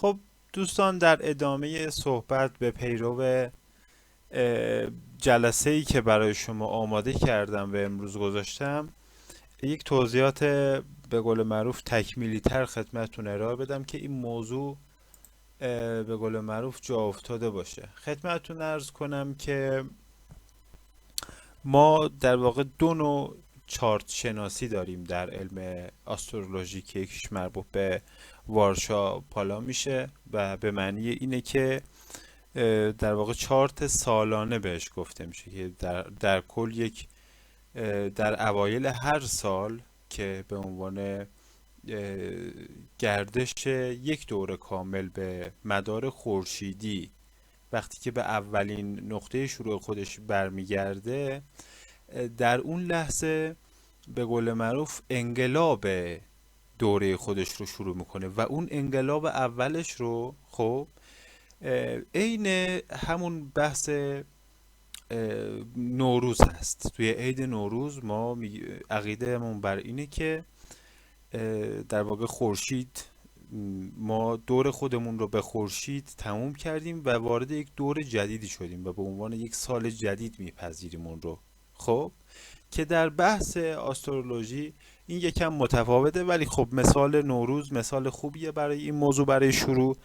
خب دوستان، در ادامه صحبت به پیرو جلسه ای که برای شما آماده کردم و امروز گذاشتم، یک توضیحات به قول معروف تکمیلی تر خدمتتون ارائه بدم که این موضوع به قول معروف جا افتاده باشه. خدمتتون عرض کنم که ما در واقع دو نوع چارت شناسی داریم در علم آسترولوژی که یکیش مربوط به وارشا پالا میشه و به معنی اینه که در واقع چارت سالانه بهش گفته میشه که در کل یک در اوایل هر سال که به عنوان گردش یک دوره کامل به مدار خورشیدی وقتی که به اولین نقطه شروع خودش برمیگرده، در اون لحظه به قول معروف انقلاب دوره خودش رو شروع میکنه و اون انقلاب اولش رو خب عین همون بحث نوروز هست. توی عید نوروز ما عقیدهمون بر اینه که در واقع خورشید، ما دور خودمون رو به خورشید تموم کردیم و وارد یک دور جدیدی شدیم و به عنوان یک سال جدید میپذیریم اون رو. خب که در بحث آسترولوژی این یکم متفاوته، ولی خب مثال نوروز مثال خوبیه برای این موضوع برای شروع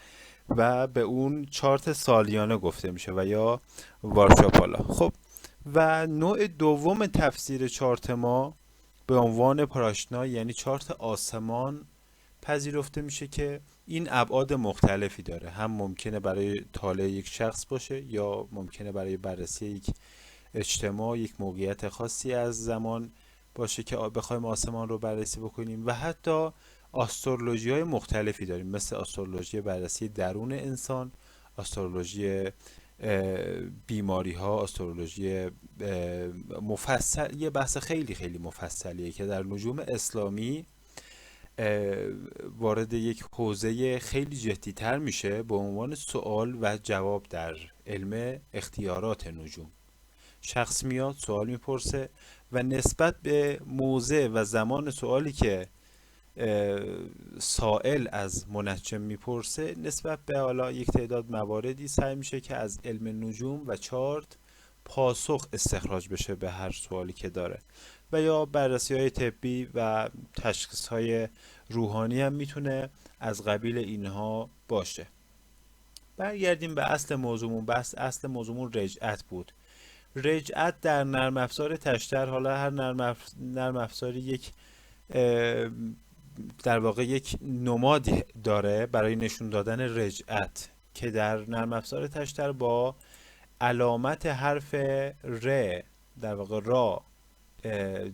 و به اون چارت سالیانه گفته میشه و یا وارشاپالا. خب و نوع دوم تفسیر چارت ما به عنوان پراشنا یعنی چارت آسمان پذیرفته میشه که این ابعاد مختلفی داره. هم ممکنه برای طالع یک شخص باشه یا ممکنه برای بررسی یک اجتماع، یک موقعیت خاصی از زمان باشه که بخوایم آسمان رو بررسی بکنیم. و حتی آسترولوژی های مختلفی داریم، مثل آسترولوژی بررسی درون انسان، آسترولوژی بیماری ها، آسترولوژی مفصل. یه بحث خیلی خیلی مفصلیه که در نجوم اسلامی وارد یک حوزه خیلی جدی تر میشه به عنوان سوال و جواب در علم اختیارات نجوم. شخص میاد سوال میپرسه و نسبت به موضع و زمان سوالی که سائل از منجم میپرسه، نسبت به حالا یک تعداد مواردی سعی میشه که از علم نجوم و چارت پاسخ استخراج بشه به هر سوالی که داره. و یا بررسی های طبی و تشخیص های روحانی هم میتونه از قبیل اینها باشه. برگردیم به اصل موضوعمون. اصل موضوعمون رجعت بود. رجعت در نرم افزار تشتر، حالا هر نرم افزاری یک در واقع یک نمادی داره برای نشون دادن رجعت که در نرم افزار تشتر با علامت حرف ر، در واقع را،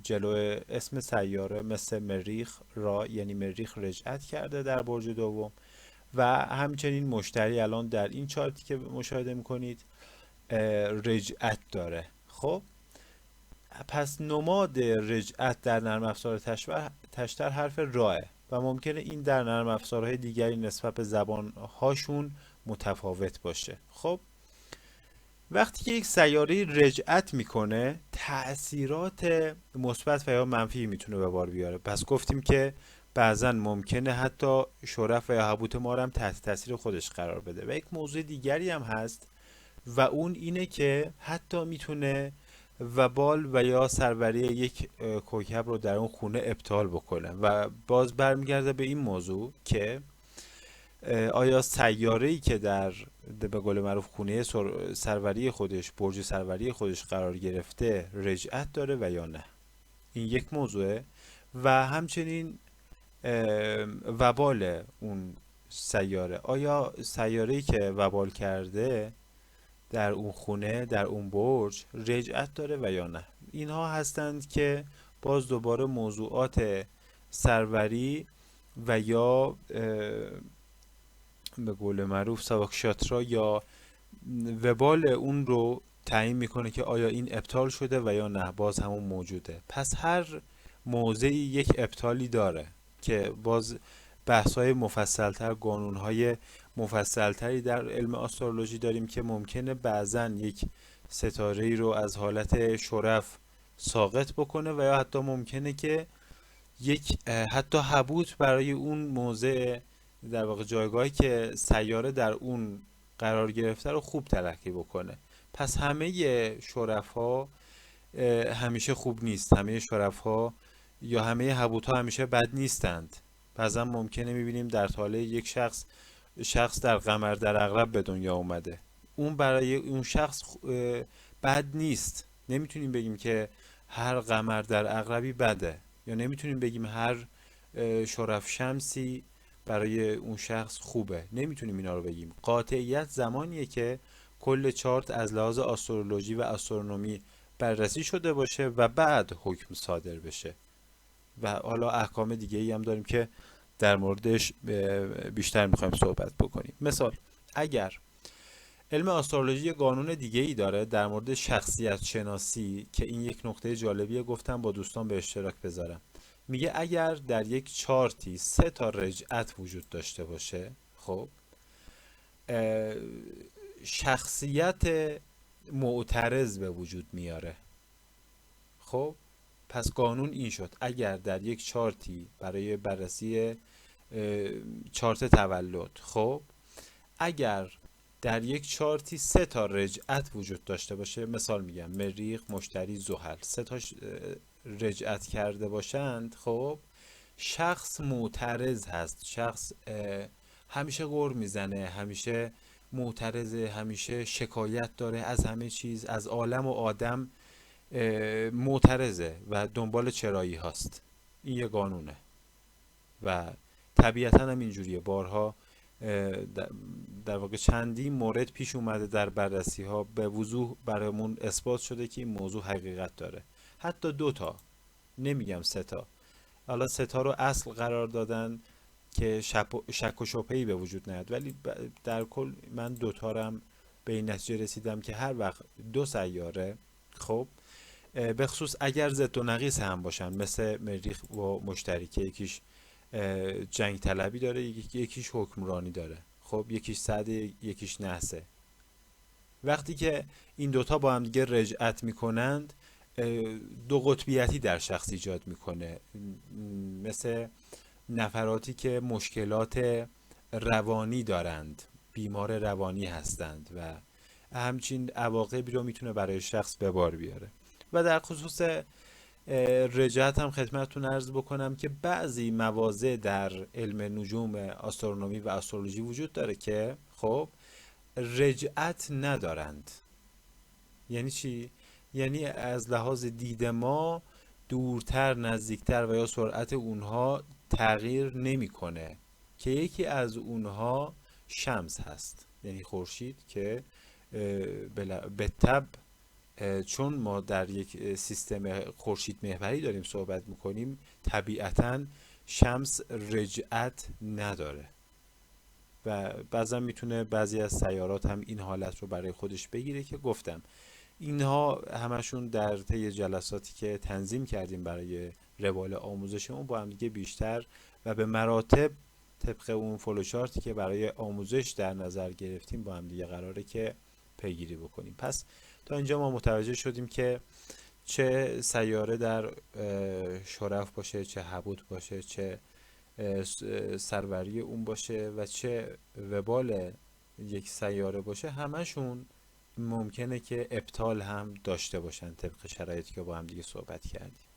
جلو اسم سیاره مثل مریخ، را یعنی مریخ رجعت کرده در برج دوم. و همچنین مشتری الان در این چارتی که مشاهده میکنید رجعت داره. خب پس نماد رجعت در نرم افزار تشتر حرف راه و ممکنه این در نرم افزارهای دیگری نسبت به زبانهاشون متفاوت باشه. خب وقتی که یک سیاره رجعت میکنه، تأثیرات مثبت و یا منفی میتونه به بار بیاره. پس گفتیم که بعضا ممکنه حتی شرف و یا حبوط ما رو هم تحت تاثیر خودش قرار بده. و یک موضوع دیگری هم هست و اون اینه که حتی میتونه وبال و یا سروری یک کوکب رو در اون خونه ابطال بکنه. و باز برمیگرده به این موضوع که آیا سیاره‌ای که در به قول معروف خونه سروری خودش، برج سروری خودش قرار گرفته رجعت داره و یا نه. این یک موضوعه. و همچنین وبال اون سیاره، آیا سیاره‌ای که وبال کرده در اون خونه، در اون برج رجعت داره و یا نه. اینها هستند که باز دوباره موضوعات سروری و یا به قول معروف ساواکشاترا یا وبال اون رو تعیین میکنه که آیا این ابطال شده و یا نه. باز همون موجوده. پس هر موضعی یک ابطالی داره که باز بحث‌های مفصل‌تر، قانون‌های مفصل‌تری در علم آسترولوژی داریم که ممکنه بعضاً یک ستاره‌ای رو از حالت شرف ساقط بکنه و یا حتی ممکنه که یک حتی حبوط برای اون موضع در واقع جایگاهی که سیاره در اون قرار گرفته رو خوب تلقی بکنه. پس همه شرفا همیشه خوب نیست، همه شرفا یا همه حبوط‌ها همیشه بد نیستند. بعضا ممکنه میبینیم در طالع یک شخص در قمر در عقرب به دنیا اومده، اون برای اون شخص بد نیست. نمیتونیم بگیم که هر قمر در عقربی بده، یا نمیتونیم بگیم هر شرف شمسی برای اون شخص خوبه. نمیتونیم اینا رو بگیم. قاطعیت زمانیه که کل چارت از لحاظ آسترولوژی و استرونومی بررسی شده باشه و بعد حکم صادر بشه. و حالا احکام دیگه ای هم داریم که در موردش بیشتر میخوایم صحبت بکنیم. مثال، اگر علم آسترولوژی قانون دیگه ای داره در مورد شخصیت شناسی که این یک نقطه جالبیه، گفتم با دوستان به اشتراک بذارم. میگه اگر در یک چارتی 3 تا رجعت وجود داشته باشه، خب شخصیت معترض به وجود میاره. خب پس قانون این شد اگر در یک چارتی برای بررسی چارت تولد، خب اگر در یک چارتی 3 تا رجعت وجود داشته باشه، مثال میگم مریخ، مشتری، زحل، 3 تا رجعت کرده باشند، خب شخص معترض هست، شخص همیشه غر میزنه، همیشه معترضه، همیشه شکایت داره از همه چیز، از عالم و آدم معترضه و دنبال چرایی هاست. این یه قانونه و طبیعتا هم اینجوریه. بارها در واقع چندین مورد پیش اومده در بررسی ها به وضوح برامون اثبات شده که این موضوع حقیقت داره. حتی 2 تا، نمیگم 3 تا. حالا 3 تا رو اصل قرار دادن که شک و شبهه‌ای به وجود نیاد، ولی در کل من 2 تا رم به این نتیجه رسیدم که هر وقت 2 سیاره، خب به خصوص اگر ضد و نقیص هم باشن، مثل مریخ و مشتری که یکیش جنگ طلبی داره، یکیش حکمرانی داره، خب یکیش سعد، یکیش نحسه. وقتی که این دوتا با هم دیگه رجعت میکنند، 2 قطبیتی در شخص ایجاد میکنه، مثل نفراتی که مشکلات روانی دارند، بیمار روانی هستند و همچین عواقبی رو میتونه برای شخص به بار بیاره. و در خصوص رجعت هم خدمتتون عرض بکنم که بعضی مواضع در علم نجوم آسترونومی و استرولوژی وجود داره که خب رجعت ندارند. یعنی چی؟ یعنی از لحاظ دید ما دورتر، نزدیکتر و یا سرعت اونها تغییر نمیکنه، که یکی از اونها شمس هست، یعنی خورشید، که به طب چون ما در یک سیستم خورشید محوری داریم صحبت میکنیم، طبیعتاً شمس رجعت نداره و بعضا میتونه بعضی از سیارات هم این حالت رو برای خودش بگیره که گفتم اینها همشون در طی جلساتی که تنظیم کردیم برای روال آموزشمون با هم دیگه بیشتر و به مراتب طبق اون فلوچارتی که برای آموزش در نظر گرفتیم با هم دیگه قراره که پیگیری بکنیم. پس تا اینجا ما متوجه شدیم که چه سیاره در شرف باشه، چه حبوط باشه، چه سروری اون باشه و چه وبال یک سیاره باشه، همشون ممکنه که ابطال هم داشته باشن طبق شرایطی که با هم دیگه صحبت کردیم.